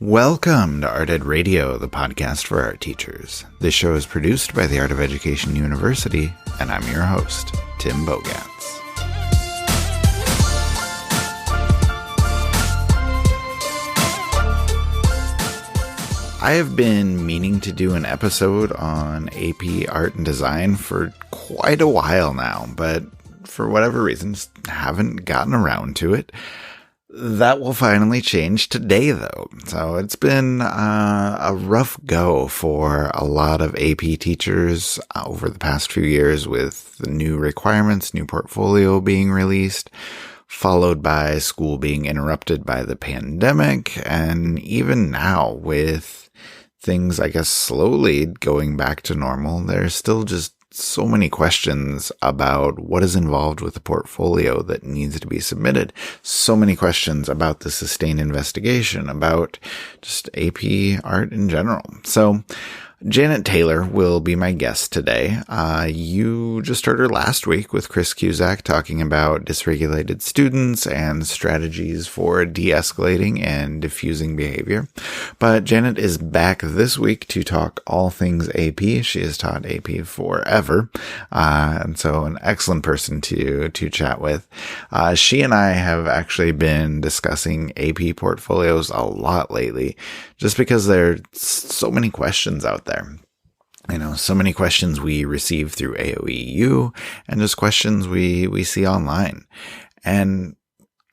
Welcome to Art Ed Radio, the podcast for art teachers. This show is produced by the Art of Education University, and I'm your host, Tim Bogans. I have been meaning to do an episode on AP Art and Design for quite a while now, but for whatever reasons, haven't gotten around to it. That will finally change today, though. So it's been a rough go for a lot of AP teachers over the past few years with the new requirements, new portfolio being released, followed by school being interrupted by the pandemic, and even now with things, I guess, slowly going back to normal, there's still just so many questions about what is involved with the portfolio that needs to be submitted. So many questions about the sustained investigation, about just AP art in general. So Janet Taylor will be my guest today. You just heard her last week with Chris Cusack talking about dysregulated students and strategies for de-escalating and diffusing behavior. But Janet is back this week to talk all things AP. She has taught AP forever, and so an excellent person to chat with. She and I have actually been discussing AP portfolios a lot lately, just because there are so many questions out there. You know, so many questions we receive through AOEU and just questions we see online. And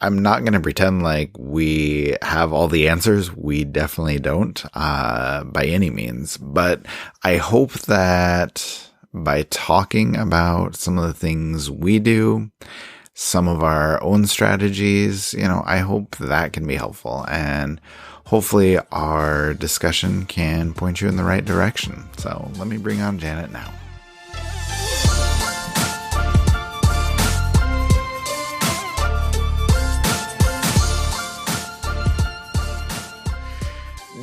I'm not going to pretend like we have all the answers. We definitely don't, by any means. But I hope that by talking about some of the things we do, some of our own strategies, I hope that can be helpful. And hopefully our discussion can point you in the right direction. So let me bring on Janet now.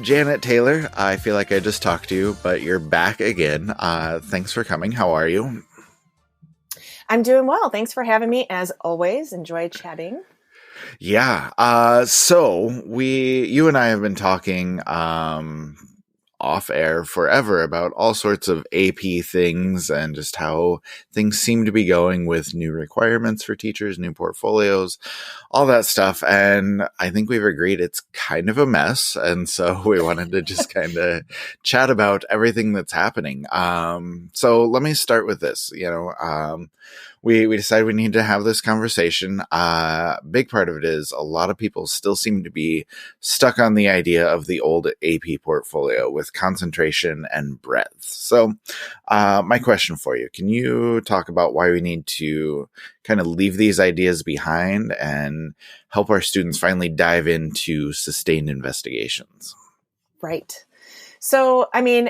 Janet Taylor, I feel like I just talked to you, but you're back again. Thanks for coming. How are you? I'm doing well. Thanks for having me. As always, enjoy chatting. Yeah. So you and I have been talking off air forever about all sorts of AP things and just how things seem to be going with new requirements for teachers, new portfolios, all that stuff. And I think we've agreed it's kind of a mess. And so we wanted to just kind of chat about everything that's happening. So let me start with this. We decided we need to have this conversation. Big part of it is a lot of people still seem to be stuck on the idea of the old AP portfolio with concentration and breadth. So my question for you, can you talk about why we need to kind of leave these ideas behind and help our students finally dive into sustained investigations? Right. So,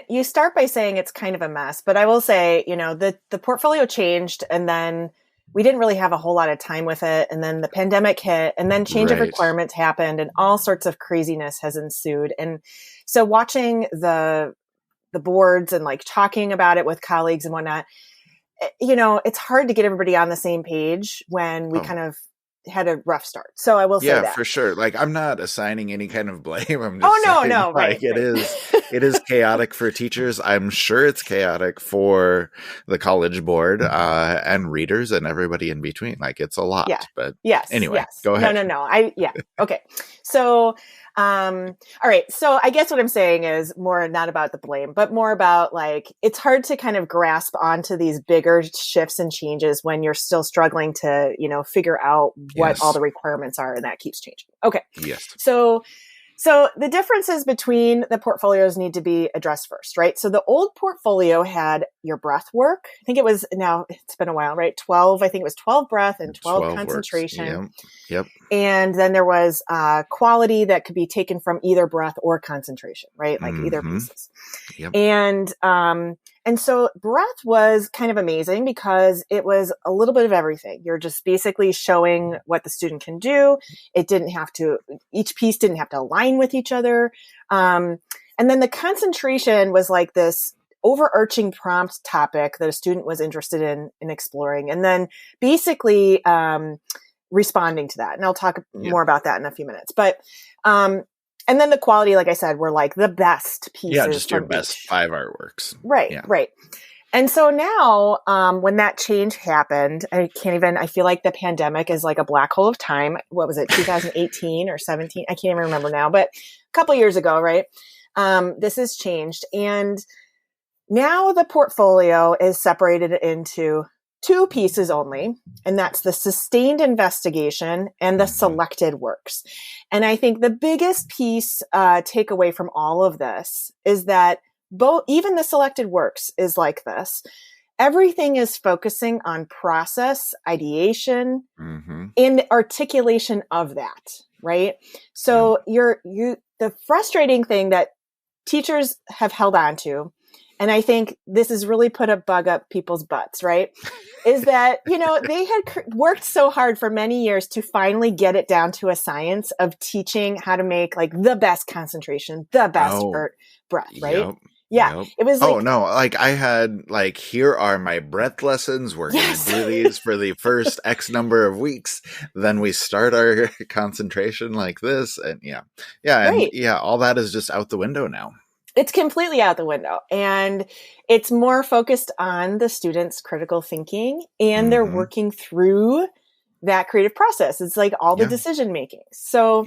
you start by saying it's kind of a mess, but I will say, the portfolio changed and then we didn't really have a whole lot of time with it. And then the pandemic hit and then change of requirements happened and all sorts of craziness has ensued. And so watching the boards and talking about it with colleagues and whatnot, it's hard to get everybody on the same page when we kind of had a rough start. So I will say that. Yeah, for sure. I'm not assigning any kind of blame. I'm just saying, right. It is chaotic for teachers. I'm sure it's chaotic for the College Board and readers and everybody in between. It's a lot. Yeah. But yes. Anyway, yes. Go ahead. No. Okay. So, all right. So I guess what I'm saying is more not about the blame, but more about it's hard to kind of grasp onto these bigger shifts and changes when you're still struggling to, figure out what all the requirements are, and that keeps changing. Okay. Yes. So the differences between the portfolios need to be addressed first, right? So the old portfolio had your breath work. I think it's been a while, right? 12, I think it was 12 breath and 12 concentration. Yep. And then there was quality that could be taken from either breath or concentration, right? Either pieces. Yep. And so breath was kind of amazing because it was a little bit of everything. You're just basically showing what the student can do. Each piece didn't have to align with each other. And then the concentration was this overarching prompt topic that a student was interested in exploring. And then basically responding to that. And I'll talk more about that in a few minutes. But And then the quality, like I said, were like the best Yeah, pieces just your from best each. 5 artworks. Right, Yeah. right. And so now, when that change happened, I feel like the pandemic is like a black hole of time. What was it, 2018 or 17? I can't even remember now, but a couple years ago, right? This has changed. And now the portfolio is separated into 2 pieces only, and that's the sustained investigation and the selected works. And I think the biggest piece takeaway from all of this is that even the selected works is like this. Everything is focusing on process, ideation, and articulation of that, right? So the frustrating thing that teachers have held on to, and I think this has really put a bug up people's butts, right? Is that, they had worked so hard for many years to finally get it down to a science of teaching how to make like the best concentration, the best breath, right? Yep. Yeah. Yep. It was Oh like, no, like I had like, here are my breath lessons. We're going to do these for the first X number of weeks. Then we start our concentration like this. And yeah. And right. yeah, all that is just out the window now. It's completely out the window, and it's more focused on the students' critical thinking, and they're working through that creative process. It's like all the decision making. So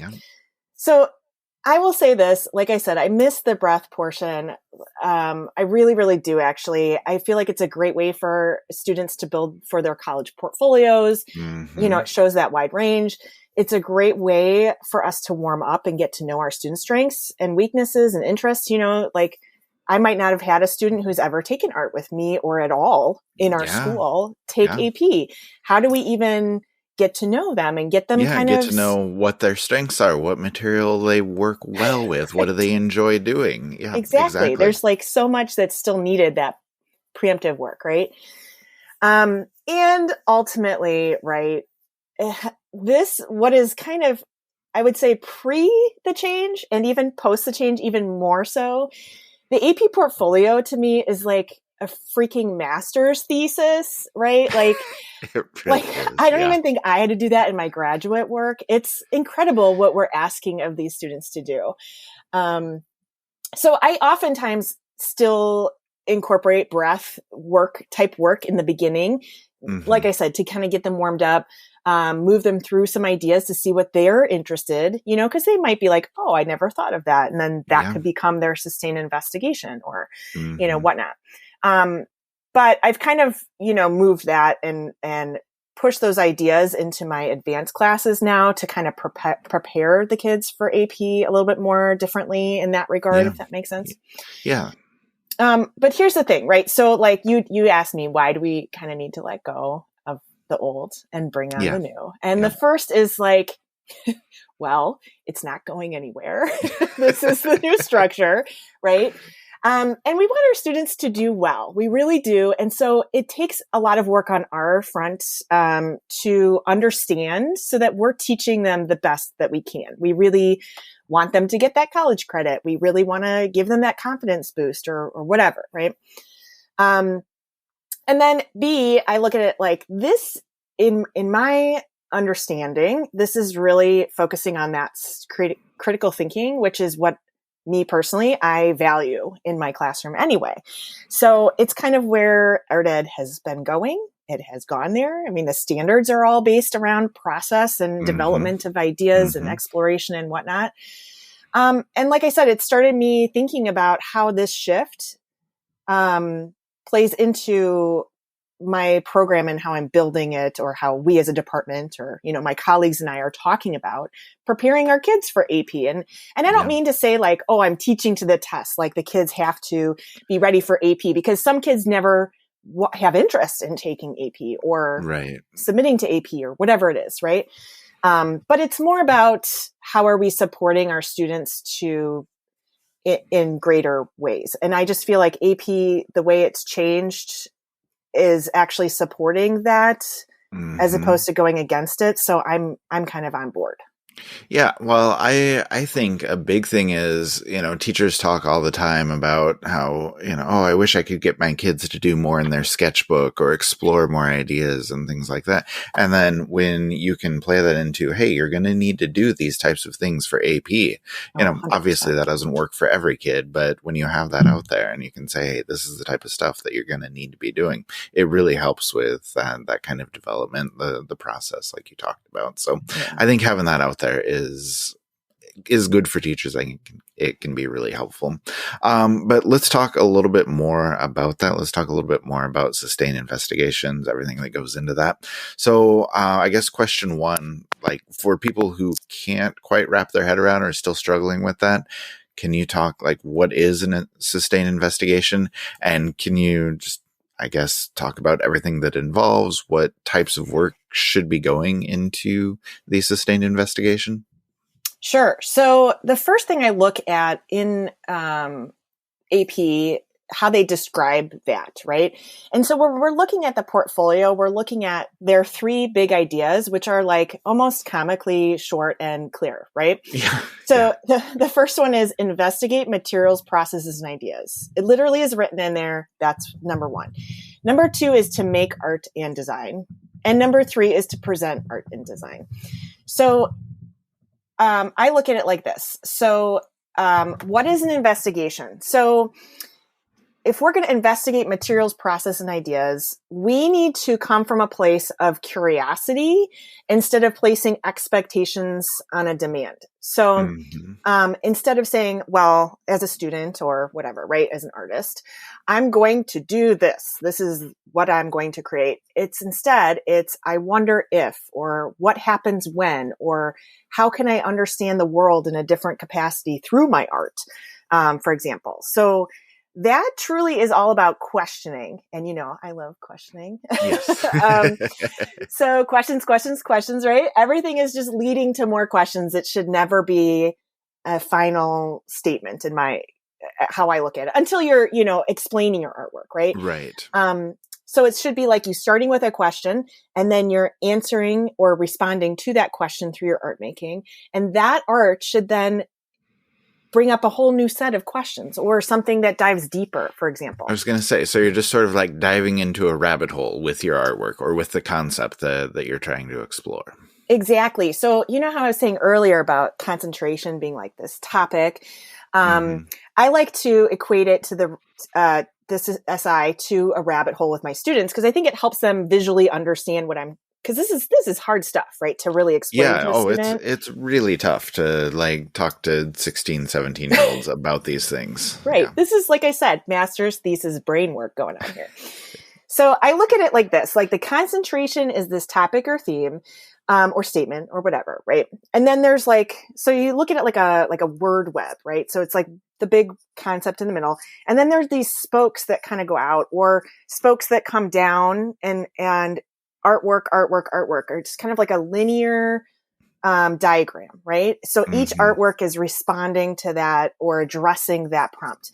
I will say this, like I said, I miss the breath portion. I really, really do actually. I feel like it's a great way for students to build for their college portfolios. It shows that wide range. It's a great way for us to warm up and get to know our student strengths and weaknesses and interests. Like I might not have had a student who's ever taken art with me or at all in our school take AP. How do we even get to know them and get them to know what their strengths are, what material they work well with, what do they enjoy doing? Yeah, exactly. There's like so much that's still needed, that preemptive work, right? And ultimately, right, what is kind of, I would say, pre the change and even post the change, even more so, the AP portfolio to me is like a freaking master's thesis, right? Like, I don't even think I had to do that in my graduate work. It's incredible what we're asking of these students to do. So I oftentimes still incorporate breath work in the beginning, like I said, to kind of get them warmed up, move them through some ideas to see what they're interested, because they might be like, oh, I never thought of that. And then that could become their sustained investigation or, whatnot. But I've kind of, moved that and push those ideas into my advanced classes now to kind of prepare the kids for AP a little bit more differently in that regard, if that makes sense. Yeah. But here's the thing, right? So like you asked me, why do we kind of need to let go of the old and bring on the new? And the first is like, well, it's not going anywhere. This is the new structure, right? And we want our students to do well. We really do. And so it takes a lot of work on our front to understand so that we're teaching them the best that we can. We really want them to get that college credit. We really want to give them that confidence boost or whatever, right? And then B, I look at it like this in my understanding, this is really focusing on that critical thinking, which is what me personally, I value in my classroom anyway. So it's kind of where art ed has been going. It has gone there. I mean, the standards are all based around process and development of ideas and exploration and whatnot. And like I said, it started me thinking about how this shift plays into my program and how I'm building it, or how we as a department or, my colleagues and I are talking about preparing our kids for AP. And I don't mean to say like, oh, I'm teaching to the test, like the kids have to be ready for AP, because some kids never have interest in taking AP or submitting to AP or whatever it is. Right. But it's more about how are we supporting our students to in greater ways. And I just feel like AP, the way it's changed, is actually supporting that as opposed to going against it. So I'm kind of on board. Yeah, well, I think a big thing is, teachers talk all the time about how, oh, I wish I could get my kids to do more in their sketchbook or explore more ideas and things like that. And then when you can play that into, hey, you're going to need to do these types of things for AP, Oh, 100%. obviously that doesn't work for every kid, but when you have that out there and you can say, hey, this is the type of stuff that you're going to need to be doing, it really helps with that kind of development, the process like you talked about. So Yeah. I think having that out there is good for teachers. I think it can be really helpful. But let's talk a little bit more about that. Let's talk a little bit more about sustained investigations, everything that goes into that. So I guess question one, like for people who can't quite wrap their head around or are still struggling with that, can you talk like what is a sustained investigation? And can you just, I guess, talk about everything that involves what types of work should be going into the sustained investigation? Sure. So the first thing I look at in AP, how they describe that, right? And so when we're looking at the portfolio, we're looking at their three big ideas, which are like almost comically short and clear, right? Yeah. So the first one is investigate materials, processes, and ideas. It literally is written in there. That's number one. Number two is to make art and design. And number three is to present art and design. So I look at it like this. So what is an investigation? So if we're going to investigate materials, process, and ideas, we need to come from a place of curiosity instead of placing expectations on a demand. So instead of saying, well, as a student or whatever, right, as an artist, I'm going to do this. This is what I'm going to create. It's I wonder if, or what happens when, or how can I understand the world in a different capacity through my art, for example. So that truly is all about questioning. And, I love questioning. Yes. So questions, right? Everything is just leading to more questions. It should never be a final statement in how I look at it until you're, explaining your artwork, right? Right. So it should be like you starting with a question and then you're answering or responding to that question through your art making. And that art should then bring up a whole new set of questions or something that dives deeper, for example. I was going to say, so you're just sort of like diving into a rabbit hole with your artwork or with the concept that you're trying to explore. Exactly. So you know how I was saying earlier about concentration being like this topic. I like to equate it to this SI to a rabbit hole with my students because I think it helps them visually understand because this is hard stuff, right? To really explain to a student. It's really tough to like talk to 16, 17-year-olds about these things. Right. Yeah. This is, like I said, master's thesis brain work going on here. So I look at it like this, like the concentration is this topic or theme, or statement or whatever, right? And then there's so you look at it like a word web, right? So it's like the big concept in the middle. And then there's these spokes that kind of go out or spokes that come down and artwork, or just kind of like a linear diagram, right? So each artwork is responding to that or addressing that prompt.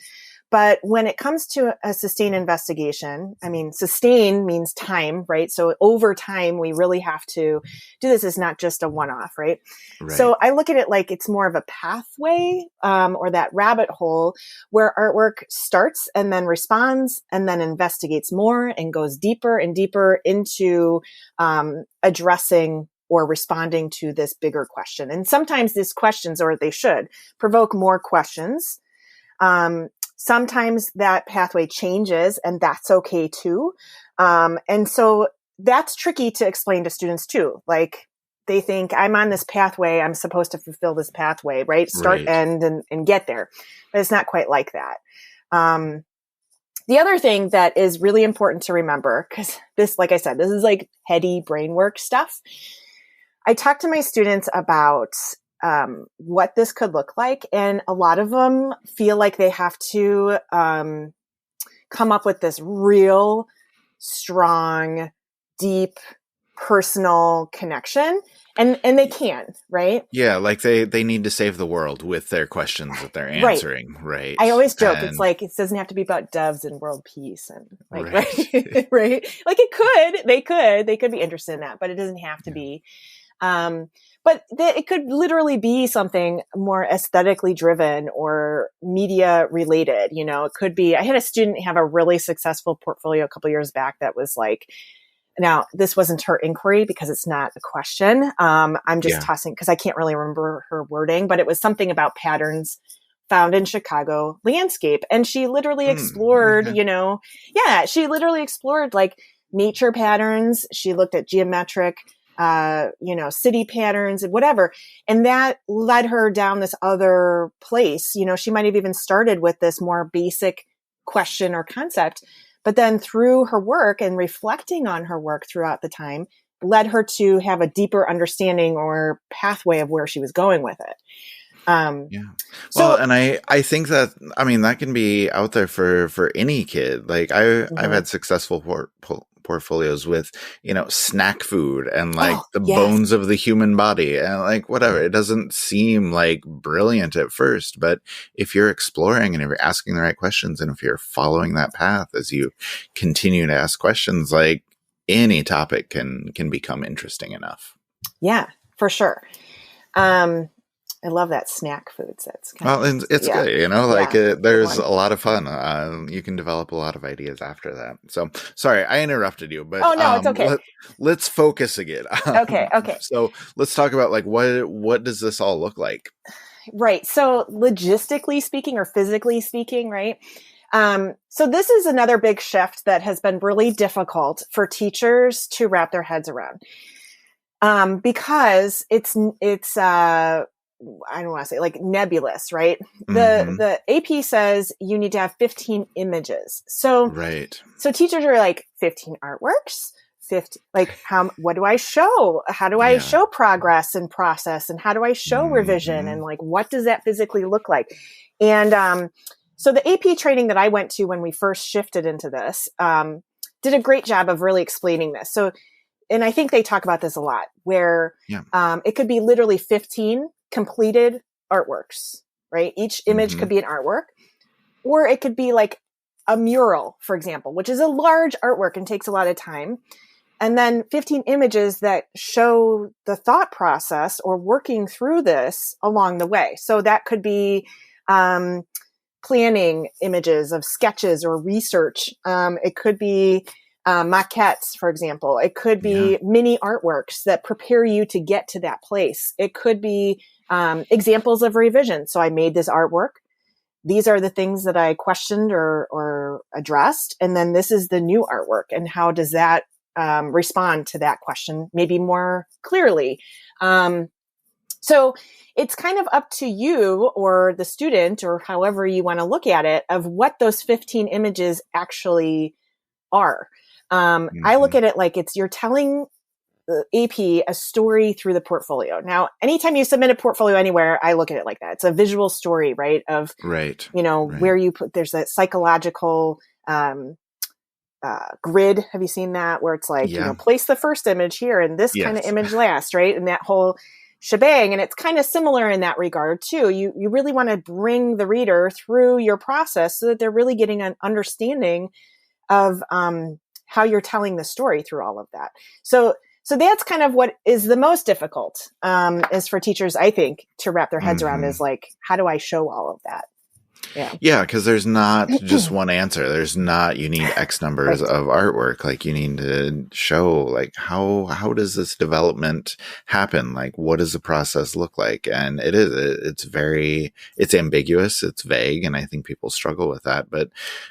But when it comes to a sustained investigation, I mean, sustain means time, right? So over time, we really have to do this. It's not just a one-off, right? So I look at it like it's more of a pathway or that rabbit hole where artwork starts and then responds and then investigates more and goes deeper and deeper into addressing or responding to this bigger question. And sometimes these questions, or they should, provoke more questions. Sometimes that pathway changes and that's okay too. And so that's tricky to explain to students too. Like they think I'm on this pathway. I'm supposed to fulfill this pathway, right? Start, end, and get there. But it's not quite like that. The other thing that is really important to remember, because this, like I said, this is like heady brain work stuff. I talk to my students about what this could look like. And a lot of them feel like they have to come up with this real strong, deep, personal connection. And they can, right? Yeah, like they need to save the world with their questions that they're answering, right? I always joke, it's like, it doesn't have to be about doves and world peace and like, right? Right? Like they could be interested in that, but it doesn't have to be. But it could literally be something more aesthetically driven or media related. You know, it could be, I had a student have a really successful portfolio a couple years back that was like, now this wasn't her inquiry because it's not a question. I'm just tossing because I can't really remember her wording, but it was something about patterns found in Chicago landscape. And she literally explored, she literally explored like nature patterns. She looked at geometric city patterns and whatever. And that led her down this other place. You know, she might have even started with this more basic question or concept, but then through her work and reflecting on her work throughout the time led her to have a deeper understanding or pathway of where she was going with it. Well, and I think that, I mean, that can be out there for any kid. Like I've had successful portfolios with, snack food and like bones of the human body and like whatever. It doesn't seem like brilliant at first, but if you're exploring and if you're asking the right questions and if you're following that path as you continue to ask questions, like any topic can become interesting enough. Yeah, for sure. I love that snack foods. That's it's good, there's a lot of fun. You can develop a lot of ideas after that. So sorry, I interrupted you, but it's okay. Let's focus again. Okay. So let's talk about like, what does this all look like? Right. So logistically speaking or physically speaking, right? So this is another big shift that has been really difficult for teachers to wrap their heads around. Because it's I don't want to say like nebulous, right? The AP says you need to have 15 images. So teachers are like 15 artworks, 50, like what do I show? How do I show progress and process? And how do I show revision? And like, what does that physically look like? And, so the AP training that I went to when we first shifted into this, did a great job of really explaining this. So, and I think they talk about this a lot where, it could be literally 15 completed artworks, right? Each image could be an artwork, or it could be like a mural, for example, which is a large artwork and takes a lot of time. And then 15 images that show the thought process or working through this along the way. So that could be, planning images of sketches or research. It could be, maquettes, for example. It could be mini artworks that prepare you to get to that place. It could be examples of revision. So I made this artwork. These are the things that I questioned or addressed. And then this is the new artwork. And how does that respond to that question maybe more clearly? So it's kind of up to you or the student or however you want to look at it of what those 15 images actually are. I look at it like you're telling the AP a story through the portfolio. Now, anytime you submit a portfolio anywhere, I look at it like that. It's a visual story, right? Of, where you put, there's that psychological, grid. Have you seen that? Where it's like, place the first image here and this kind of image last, right? And that whole shebang. And it's kind of similar in that regard too. You really want to bring the reader through your process so that they're really getting an understanding of, how you're telling the story through all of that. So that's kind of what is the most difficult, is for teachers, I think, to wrap their heads around is like, how do I show all of that? Yeah, because there's not just one answer. There's not, you need X numbers of artwork. Like you need to show like how does this development happen? Like what does the process look like? And it's ambiguous, it's vague, and I think people struggle with that. But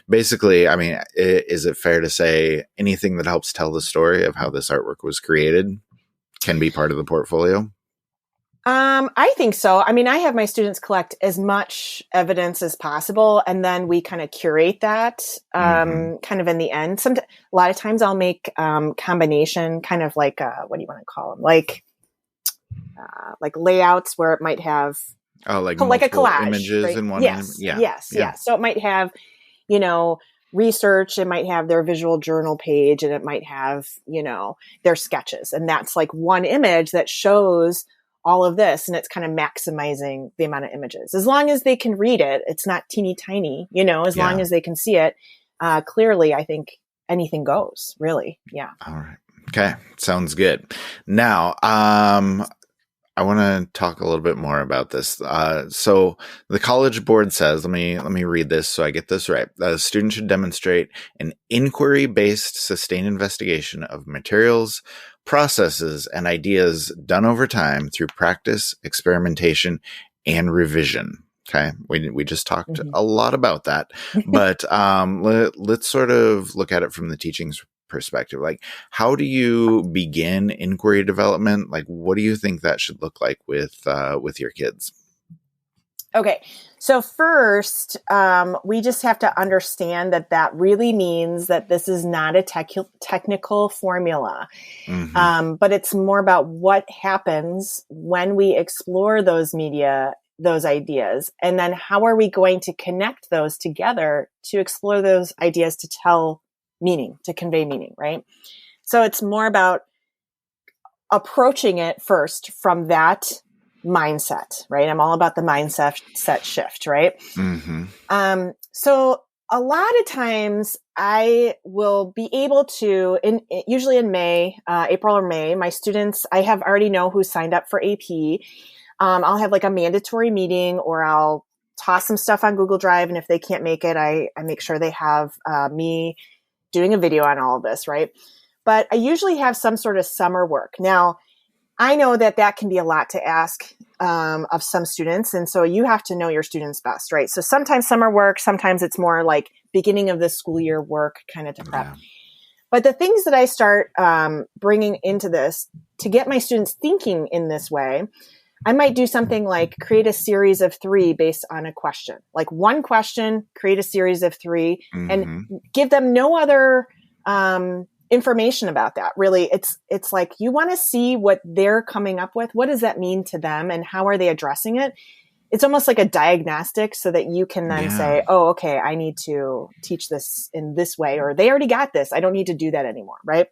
basically, I mean, is it fair to say anything that helps tell the story of how this artwork was created can be part of the portfolio? I think so. I mean, I have my students collect as much evidence as possible, and then we kind of curate that, kind of in the end. A lot of times I'll make, combination kind of like, what do you want to call them? Like layouts where it might have, like a collage, images right? in one. Yes. So it might have, research. It might have their visual journal page, and it might have, their sketches. And that's like one image that shows all of this, and it's kind of maximizing the amount of images. As long as they can read it, it's not teeny tiny, as long as they can see it clearly, I think anything goes, really. Yeah. All right. Okay. Sounds good. Now, I want to talk a little bit more about this. So the College Board says, let me read this so I get this right. The student should demonstrate an inquiry-based sustained investigation of materials, processes, and ideas done over time through practice, experimentation, and revision. Okay. We just talked a lot about that, but let's sort of look at it from the teaching's perspective. Like, how do you begin inquiry development? Like, what do you think that should look like with your kids? Okay. So first, we just have to understand that really means that this is not a technical formula, but it's more about what happens when we explore those media, those ideas, and then how are we going to connect those together to explore those ideas to tell meaning, to convey meaning, right? So it's more about approaching it first from that mindset, right? I'm all about the mindset shift, right? So a lot of times I will be able to, usually in May, April or May, my students, I have already know who signed up for AP. I'll have like a mandatory meeting, or I'll toss some stuff on Google Drive. And if they can't make it, I make sure they have me doing a video on all of this, right? But I usually have some sort of summer work. Now, I know that can be a lot to ask of some students. And so you have to know your students best, right? So sometimes summer work, sometimes it's more like beginning of the school year work kind of to prep. Yeah. But the things that I start bringing into this to get my students thinking in this way, I might do something like create a series of 3 based on a question. Like one question, create a series of 3, and give them no other information about that. Really, it's like you want to see what they're coming up with. What does that mean to them, and how are they addressing it? It's almost like a diagnostic, so that you can then say, oh, okay, I need to teach this in this way, or they already got this. I don't need to do that anymore, right?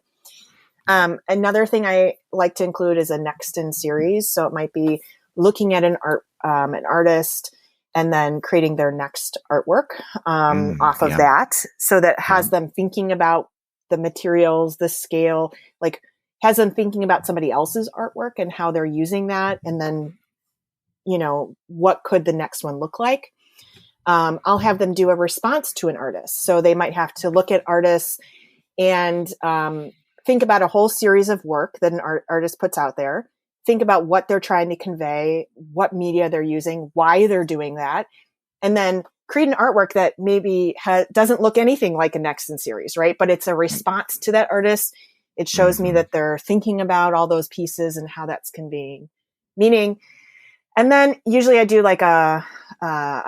Another thing I like to include is a next in series. So it might be looking at an artist and then creating their next artwork off of that. So that has them thinking about the materials, the scale, like has them thinking about somebody else's artwork and how they're using that. And then, what could the next one look like? I'll have them do a response to an artist. So they might have to look at artists and think about a whole series of work that an artist puts out there. Think about what they're trying to convey, what media they're using, why they're doing that, and then create an artwork that maybe doesn't look anything like a next in series, right? But it's a response to that artist. It shows me that they're thinking about all those pieces and how that's conveying meaning. And then usually I do like a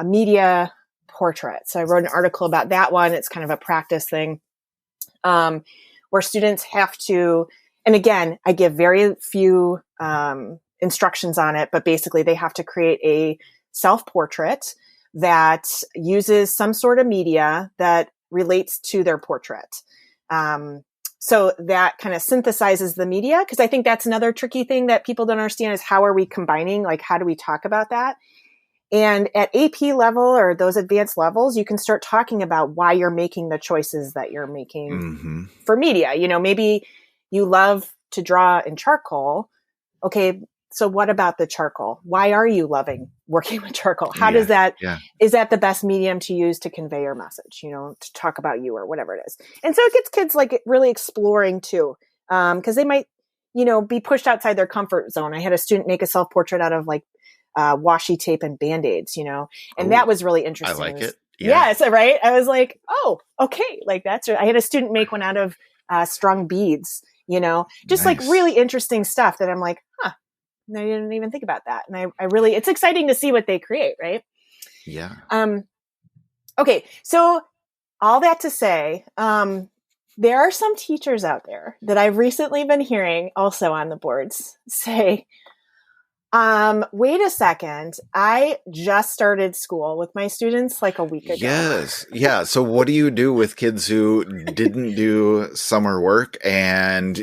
media portrait. So I wrote an article about that one. It's kind of a practice thing. Where students have to, and again, I give very few instructions on it, but basically they have to create a self-portrait that uses some sort of media that relates to their portrait. So that kind of synthesizes the media, because I think that's another tricky thing that people don't understand is how are we combining, like how do we talk about that? And at AP level or those advanced levels, you can start talking about why you're making the choices that you're making for media. Maybe you love to draw in charcoal. Okay, so what about the charcoal? Why are you loving working with charcoal? How does that, is that the best medium to use to convey your message, to talk about you or whatever it is? And so it gets kids like really exploring too, because they might, be pushed outside their comfort zone. I had a student make a self-portrait out of like washi tape and Band-Aids, and that was really interesting. I like it. Yeah. So, right. I was like, oh, okay. Like I had a student make one out of strung beads, just like really interesting stuff that I'm like, I didn't even think about that. And I really, it's exciting to see what they create. Right. Yeah. Okay. So all that to say, there are some teachers out there that I've recently been hearing also on the boards say, wait a second. I just started school with my students like a week ago. Yes. Yeah. So what do you do with kids who didn't do summer work and,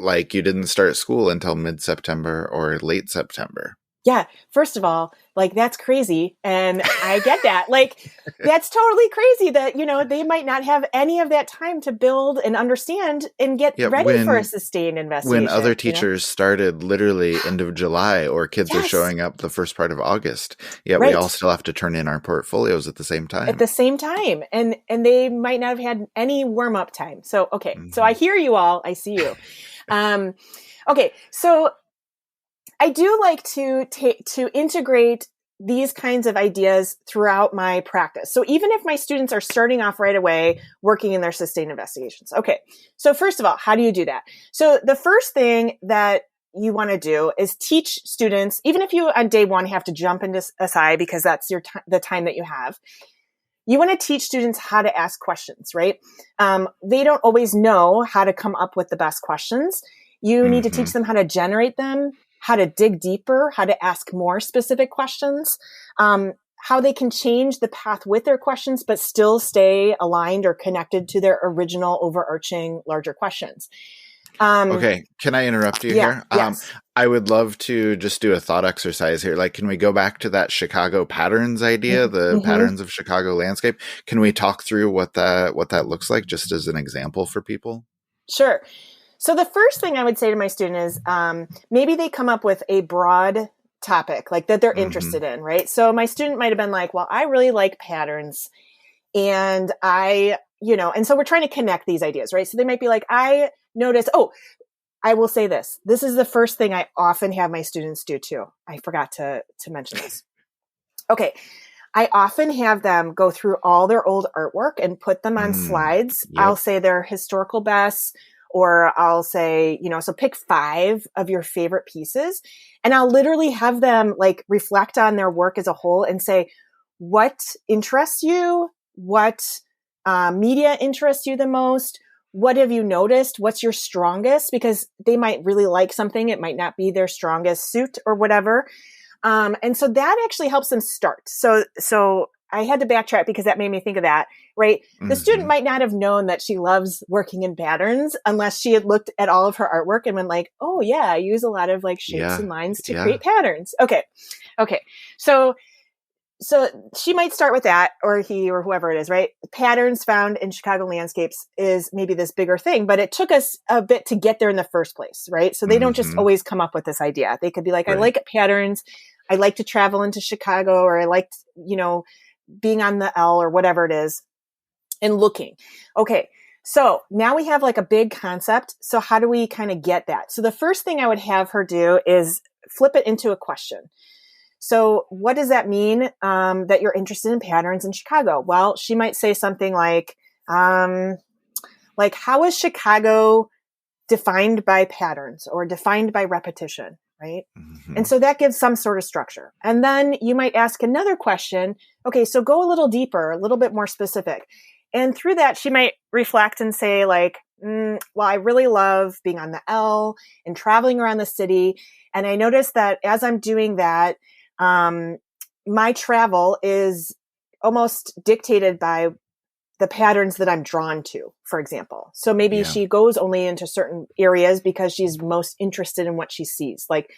like you didn't start school until mid-September or late September? Yeah. First of all, like that's crazy. And I get that. Like that's totally crazy that, they might not have any of that time to build and understand and get Yeah, ready for a sustained when other investigation, teachers started literally end of July, or kids are Yes. showing up the first part of August, yet we all Right. still have to turn in our portfolios at the same At time. the same time. And they might not have had any warm up time. So, okay. So I Hmm. hear you all. I see you. Okay. So I do like to integrate these kinds of ideas throughout my practice. So even if my students are starting off right away working in their sustained investigations. Okay. So first of all, how do you do that? So the first thing that you want to do is teach students, even if you on day one have to jump into SI because that's the time that you have. You want to teach students how to ask questions, right? They don't always know how to come up with the best questions. You need to Hmm. teach them how to generate them, how to dig deeper, how to ask more specific questions, how they can change the path with their questions, but still stay aligned or connected to their original overarching larger questions. Okay, can I interrupt you Yeah, here? yes. I would love to just do a thought exercise here. Like, can we go back to that Chicago patterns idea, the Mm-hmm. patterns of Chicago landscape? Can we talk through what that looks like, just as an example for people? Sure. So the first thing I would say to my student is maybe they come up with a broad topic like that they're Hmm. interested in, right? So my student might have been like, well, I really like patterns and and so we're trying to connect these ideas, right? So they might be like, I noticed, I will say this. This is the first thing I often have my students do too. I forgot to mention this. Okay. I often have them go through all their old artwork and put them on slides. I'll Yep. say their historical bests, or I'll say, so pick 5 of your favorite pieces. And I'll literally have them like reflect on their work as a whole and say, what interests you? What media interests you the most? What have you noticed? What's your strongest? Because they might really like something. It might not be their strongest suit or whatever. And so that actually helps them start. So I had to backtrack because that made me think of that, right? The student Hmm. might not have known that she loves working in patterns unless she had looked at all of her artwork and been like, oh yeah, I use a lot of like shapes Yeah. and lines to Yeah. create patterns. Okay. Okay. So she might start with that, or he, or whoever it is, right? Patterns found in Chicago landscapes is maybe this bigger thing, but it took us a bit to get there in the first place, right? So they don't just Hmm. always come up with this idea. They could be like, I Right. like patterns. I like to travel into Chicago, or I liked, being on the L or whatever it is and looking. Okay. So now we have like a big concept. So how do we kind of get that? So the first thing I would have her do is flip it into a question. So what does that mean that you're interested in patterns in Chicago? Well, she might say something like how is Chicago defined by patterns or defined by repetition, right? And Hmm. so that gives some sort of structure. And then you might ask another question. Okay, so go a little deeper, a little bit more specific. And through that, she might reflect and say like, well, I really love being on the L and traveling around the city. And I noticed that as I'm doing that, um, my travel is almost dictated by the patterns that I'm drawn to, for example. So maybe Yeah. she goes only into certain areas because she's most interested in what she sees. Like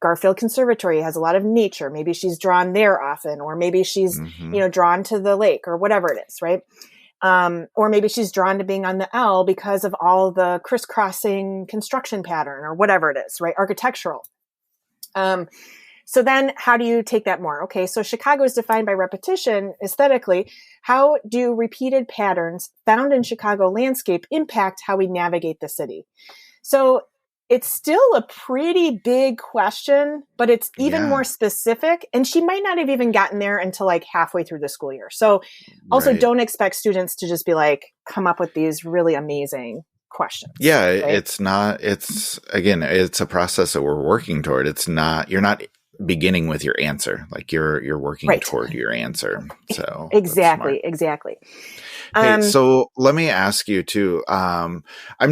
Garfield Conservatory has a lot of nature. Maybe she's drawn there often, or maybe she's, Hmm. drawn to the lake or whatever it is, right? Or maybe she's drawn to being on the L because of all the crisscrossing construction pattern or whatever it is, right? Architectural. So then how do you take that more? Okay, so Chicago is defined by repetition aesthetically. How do repeated patterns found in Chicago landscape impact how we navigate the city? So it's still a pretty big question, but it's even more Yeah. specific. And she might not have even gotten there until like halfway through the school year. So also Right. don't expect students to just be like, come up with these really amazing questions, Yeah, right? it's not, it's again, it's a process that we're working toward. It's not, you're not beginning with your answer. Like you're working Right. toward your answer. So that's smart. Exactly. Exactly. Hey, Um, so let me ask you too. I'm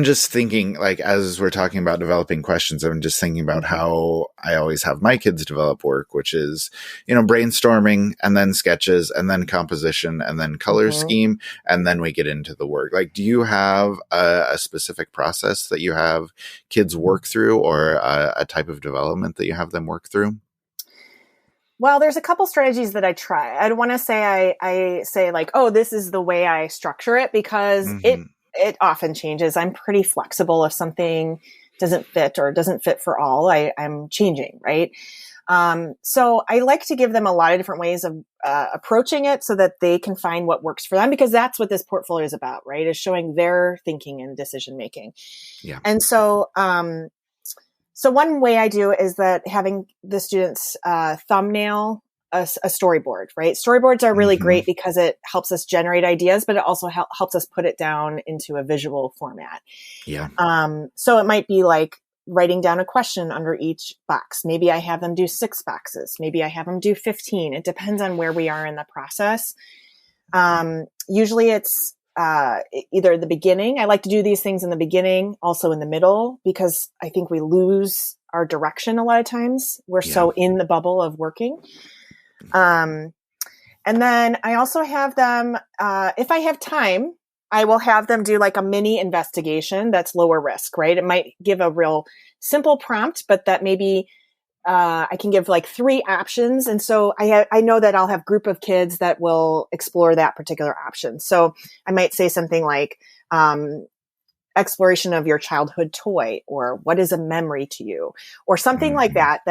just thinking, like, as we're talking about developing questions, I'm just thinking about how I always have my kids develop work, which is, brainstorming and then sketches and then composition and then color mhm. scheme. And then we get into the work. Like, do you have a specific process that you have kids work through, or a type of development that you have them work through? Well, there's a couple strategies that I try. I don't want to say I say like, oh, this is the way I structure it, because it often changes. I'm pretty flexible. If something doesn't fit or doesn't fit for all, I'm changing, right? So I like to give them a lot of different ways of approaching it so that they can find what works for them, because that's what this portfolio is about, right? Is showing their thinking and decision making. Yeah. And so, so one way I do is that having the students thumbnail a storyboard, right? Storyboards are really great because it helps us generate ideas, but it also helps us put it down into a visual format. Yeah. So it might be like writing down a question under each box. Maybe I have them do 6 boxes. Maybe I have them do 15. It depends on where we are in the process. Usually it's either the beginning. I like to do these things in the beginning, also in the middle, because I think we lose our direction a lot of times. We're so in the bubble of working. And then I also have them, if I have time, I will have them do like a mini investigation that's lower risk, right? It might give a real simple prompt, but that maybe I can give like 3 options. And so I know that I'll have a group of kids that will explore that particular option. So I might say something like, exploration of your childhood toy, or what is a memory to you, or something like that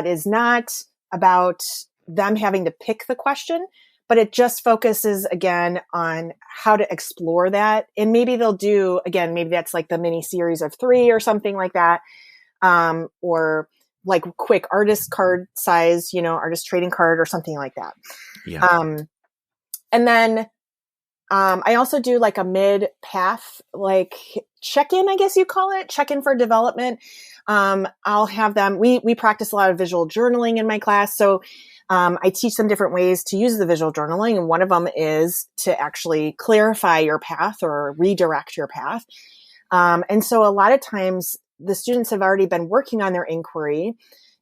is not about them having to pick the question, but it just focuses again on how to explore that. And maybe they'll do, again, maybe that's like the mini series of 3 or something like that. Or like quick artist card size, artist trading card or something like that. Yeah. And then, I also do like a mid path, like check-in, I guess you call it, check-in for development. I'll have them, we practice a lot of visual journaling in my class. So, I teach them different ways to use the visual journaling. And one of them is to actually clarify your path or redirect your path. And so a lot of times the students have already been working on their inquiry,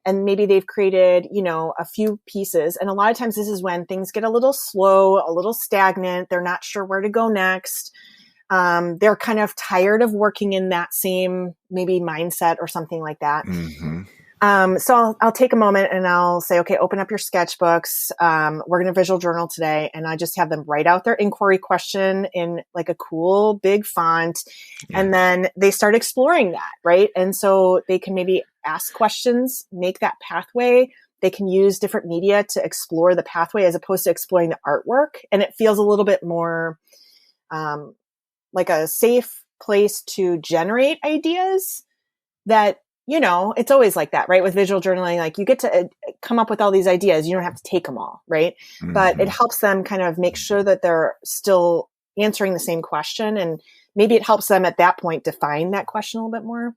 and maybe they've created, a few pieces. And a lot of times this is when things get a little slow, a little stagnant. They're not sure where to go next. They're kind of tired of working in that same maybe mindset or something like that. So I'll take a moment and I'll say, okay, open up your sketchbooks. We're going to visual journal today. And I just have them write out their inquiry question in like a cool big font. Yeah. And then they start exploring that, right? And so they can maybe ask questions, make that pathway. They can use different media to explore the pathway as opposed to exploring the artwork. And it feels a little bit more like a safe place to generate ideas that, it's always like that, right? With visual journaling, like you get to come up with all these ideas. You don't have to take them all, right? But it helps them kind of make sure that they're still answering the same question. And maybe it helps them at that point define that question a little bit more.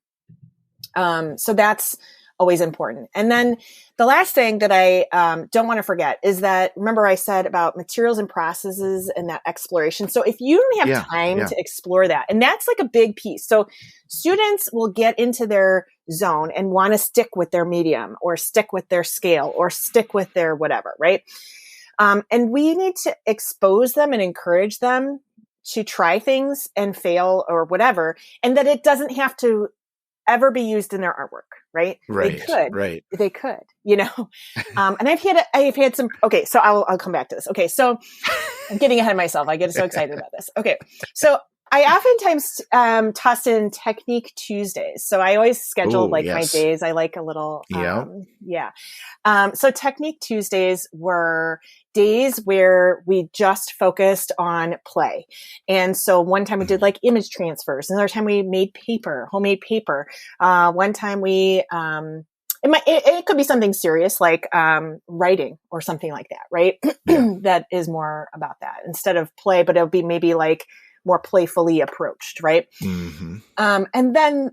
So that's always important. And then the last thing that I don't want to forget is that, remember I said about materials and processes and that exploration. So if you don't have time to explore that, and that's like a big piece. So students will get into their zone and want to stick with their medium or stick with their scale or stick with their whatever, right? And we need to expose them and encourage them to try things and fail or whatever, and that it doesn't have to ever be used in their artwork, right? Right. They could, right. They could, and I've had some, okay, so I'll come back to this. Okay. So I'm getting ahead of myself. I get so excited about this. Okay. So I oftentimes, toss in Technique Tuesdays. So I always schedule my days. I like a little, so Technique Tuesdays were days where we just focused on play. And so one time we did like image transfers. Another time we made homemade paper. One time we, it could be something serious like writing or something like that, right? That is more about that instead of play, but it'll be maybe like more playfully approached, right? And then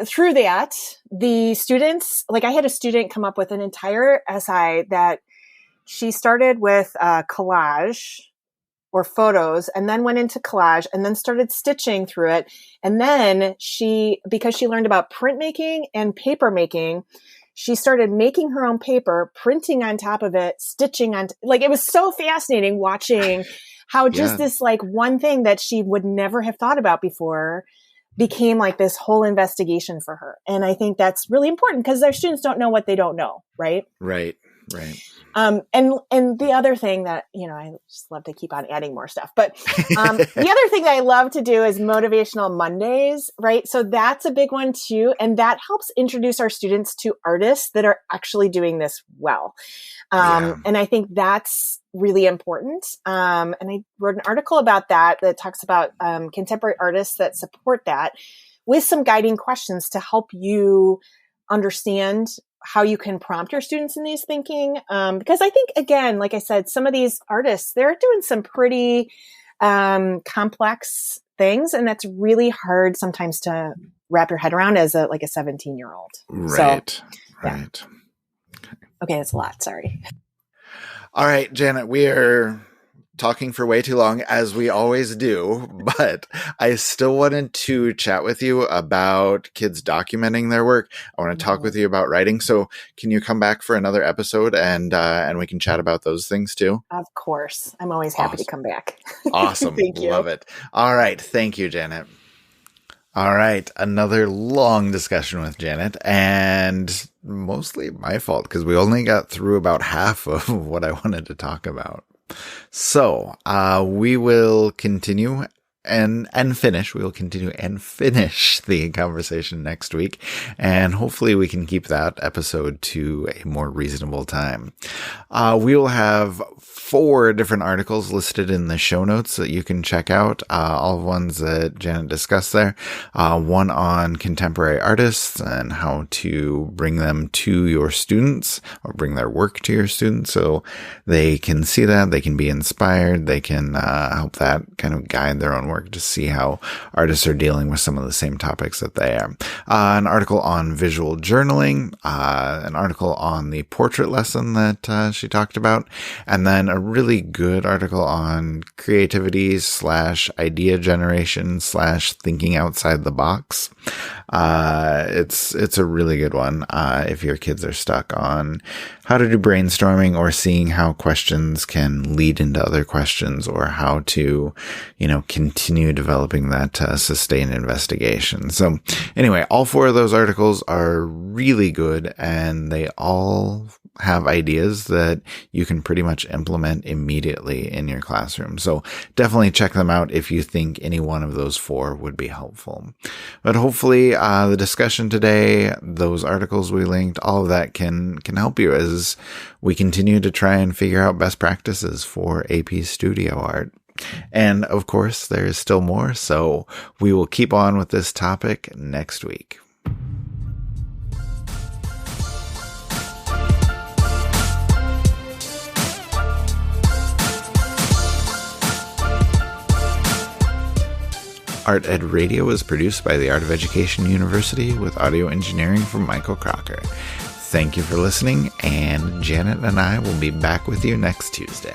through that, the students, like I had a student come up with an entire essay that she started with collage or photos and then went into collage and then started stitching through it. And then because she learned about printmaking and paper making, she started making her own paper, printing on top of it, stitching on, like it was so fascinating watching how just this like one thing that she would never have thought about before became like this whole investigation for her. And I think that's really important because our students don't know what they don't know, right? Right. Right. And the other thing that, I just love to keep on adding more stuff, but the other thing that I love to do is motivational Mondays, right? So that's a big one too. And that helps introduce our students to artists that are actually doing this well. And I think that's really important. And I wrote an article about that talks about contemporary artists that support that with some guiding questions to help you understand how you can prompt your students in these thinking. Because I think, again, like I said, some of these artists, they're doing some pretty complex things. And that's really hard sometimes to wrap your head around as a 17-year-old. Right. So, right. Okay, that's a lot. Sorry. All right, Janet, we are talking for way too long, as we always do, but I still wanted to chat with you about kids documenting their work. I want to talk with you about writing. So can you come back for another episode and we can chat about those things too? Of course. I'm always happy to come back. Awesome. Thank you. Love it. All right. Thank you, Janet. All right. Another long discussion with Janet, and mostly my fault because we only got through about half of what I wanted to talk about. So, we will continue and finish. We will continue and finish the conversation next week. And hopefully we can keep that episode to a more reasonable time. We will have 4 different articles listed in the show notes that you can check out. All the ones that Janet discussed there. One on contemporary artists and how to bring them to your students or bring their work to your students so they can see that, they can be inspired, they can help that kind of guide their own work to see how artists are dealing with some of the same topics that they are. An article on visual journaling, an article on the portrait lesson that she talked about, and then a really good article on creativity / idea generation / thinking outside the box. It's a really good one if your kids are stuck on how to do brainstorming or seeing how questions can lead into other questions or how to, continue developing that sustained investigation. So anyway, all 4 of those articles are really good and they all have ideas that you can pretty much implement immediately in your classroom. So definitely check them out if you think any one of those 4 would be helpful. But hopefully the discussion today, those articles we linked, all of that can help you as we continue to try and figure out best practices for AP Studio Art. And of course, there is still more, so we will keep on with this topic next week. Art Ed Radio is produced by the Art of Education University with audio engineering from Michael Crocker. Thank you for listening, and Janet and I will be back with you next Tuesday.